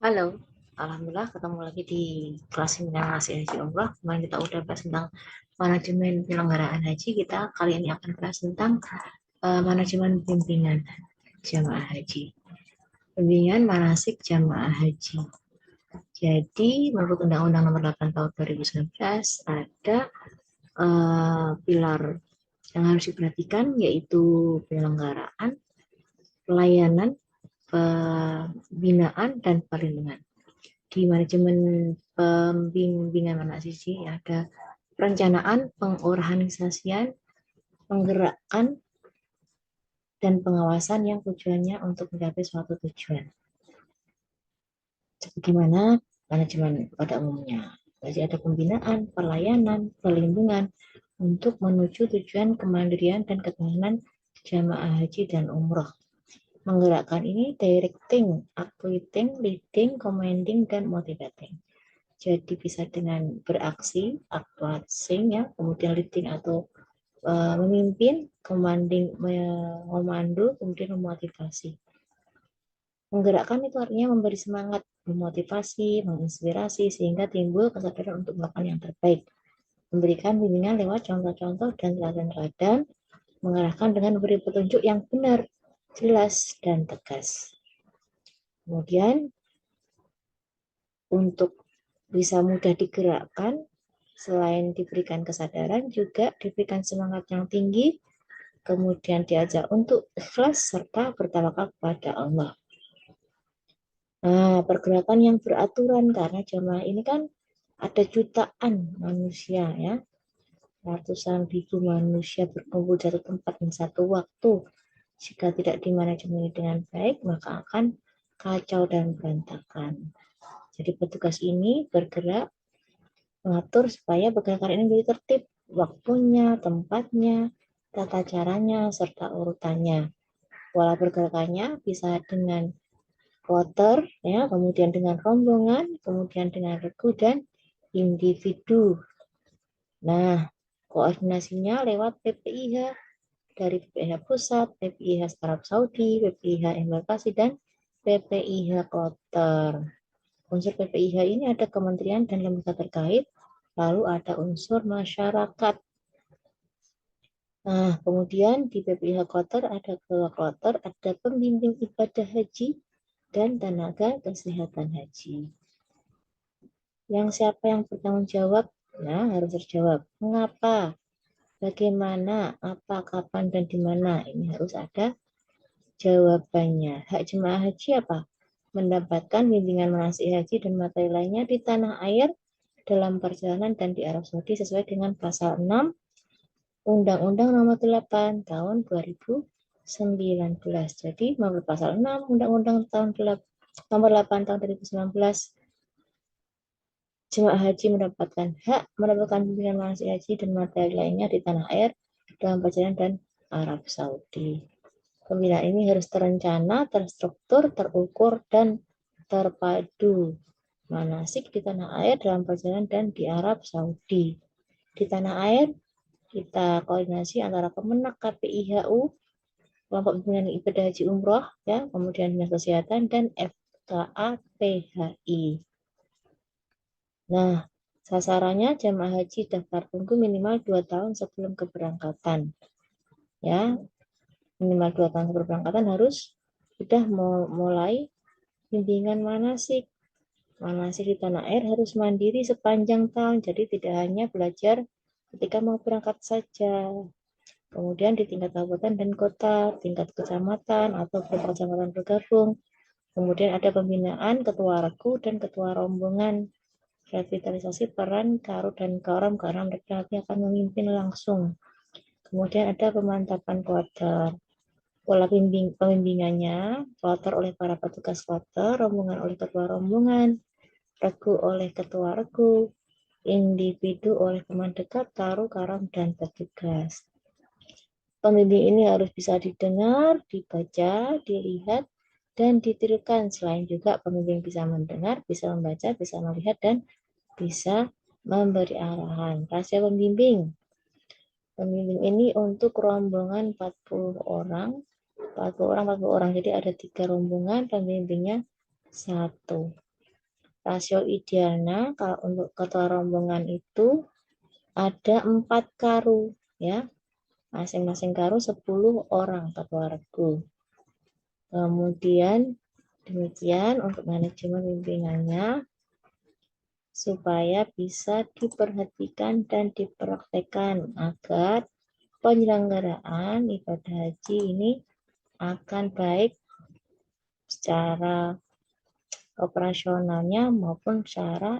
Halo, Alhamdulillah ketemu lagi di kelas seminar Haji Umroh. Kemarin kita udah bahas tentang manajemen penyelenggaraan haji. Kita kali ini akan bahas tentang manajemen bimbingan jamaah haji. Bimbingan manasik jamaah haji. Jadi, menurut Undang-Undang Nomor 8 Tahun 2019 ada pilar yang harus diperhatikan yaitu penyelenggaraan, pelayanan, pembinaan, dan perlindungan. Di manajemen pembimbingan anak sisi ada perencanaan, pengorganisasian, penggerakkan, dan pengawasan yang tujuannya untuk mencapai suatu tujuan. Bagaimana manajemen pada umumnya? Jadi ada pembinaan, pelayanan, perlindungan untuk menuju tujuan kemandirian dan ketahanan jamaah haji dan umroh. Menggerakkan ini directing, actuating, leading, commanding, dan motivating. Jadi bisa dengan beraksi, actuating ya, kemudian leading atau memimpin, commanding, memomando, kemudian memotivasi. Menggerakkan itu artinya memberi semangat, memotivasi, menginspirasi, sehingga timbul kesadaran untuk melakukan yang terbaik. Memberikan bimbingan lewat contoh-contoh dan teladan-teladan, mengarahkan dengan memberi petunjuk yang benar, jelas, dan tegas. Kemudian untuk bisa mudah digerakkan, selain diberikan kesadaran, juga diberikan semangat yang tinggi, kemudian diajak untuk ikhlas serta bertawakal kepada Allah. Nah, pergerakan yang beraturan karena jamaah ini kan ada jutaan manusia ya, ratusan ribu manusia berkumpul di satu tempat di satu waktu. Jika tidak dimanajemen dengan baik, maka akan kacau dan berantakan. Jadi petugas ini bergerak mengatur supaya pergerakan ini menjadi tertib, waktunya, tempatnya, tata caranya, serta urutannya. Pola pergerakannya bisa dengan kloter, ya, kemudian dengan rombongan, kemudian dengan regu dan individu. Nah, koordinasinya lewat PPIH dari PPIH Pusat, PPIH Arab Saudi, PPIH Embarkasi, dan PPIH Kloter. Unsur PPIH ini ada kementerian dan lembaga terkait, lalu ada unsur masyarakat. Nah, kemudian di PPIH Kloter ada ketua kloter, ada pembimbing ibadah haji, dan tenaga kesehatan haji. Yang siapa yang bertanggung jawab? Nah, harus terjawab. Mengapa? Bagaimana? Apa? Kapan? Dan di mana? Ini harus ada jawabannya. Hak jemaah haji apa? Mendapatkan bimbingan manasik haji dan materi lainnya di tanah air dalam perjalanan dan di Arab Saudi sesuai dengan pasal 6 Undang-Undang Nomor 8 Tahun 2019. Jadi menurut pasal 6 Undang-Undang Nomor 8 Tahun 2019, jemaah haji mendapatkan bimbingan manasik haji dan materi lainnya di tanah air dalam perjalanan dan Arab Saudi. Pembinaan ini harus terencana, terstruktur, terukur, dan terpadu. Manasik di tanah air dalam perjalanan dan di Arab Saudi. Di tanah air kita koordinasi antara Kemenak, KPIHU, kelompok bimbingan ibadah haji umroh, ya, kemudian dinas kesehatan dan FKA PHI. Nah, sasarannya jemaah haji daftar tunggu minimal 2 tahun sebelum keberangkatan. Ya, minimal 2 tahun sebelum keberangkatan harus sudah mulai bimbingan manasik. Manasik di tanah air harus mandiri sepanjang tahun, jadi tidak hanya belajar ketika mau berangkat saja. Kemudian di tingkat kabupaten dan kota, tingkat kecamatan atau beberapa kecamatan bergabung. Kemudian ada pembinaan ketua regu dan ketua rombongan. Revitalisasi peran Karu dan Karam karena mereka nanti akan memimpin langsung. Kemudian ada pemantapan kloter. Pola pembimbingannya, kloter oleh para petugas kloter, rombongan oleh ketua rombongan, regu oleh ketua regu, individu oleh teman dekat, Karu, Karam, dan petugas. Pembimbing ini harus bisa didengar, dibaca, dilihat, dan ditirukan. Selain juga pembimbing bisa mendengar, bisa membaca, bisa melihat, dan bisa memberi arahan. Rahasia pembimbing. Pembimbing ini untuk rombongan 40 orang. 40 orang, 40 orang. Jadi ada 3 rombongan, pembimbingnya 1. rasio idealnya kalau untuk ketua rombongan itu ada 4 karu ya. Masing-masing karu 10 orang ketua regu. Kemudian demikian untuk manajemen pimpinannya supaya bisa diperhatikan dan dipraktekkan agar penyelenggaraan ibadah haji ini akan baik secara operasionalnya maupun secara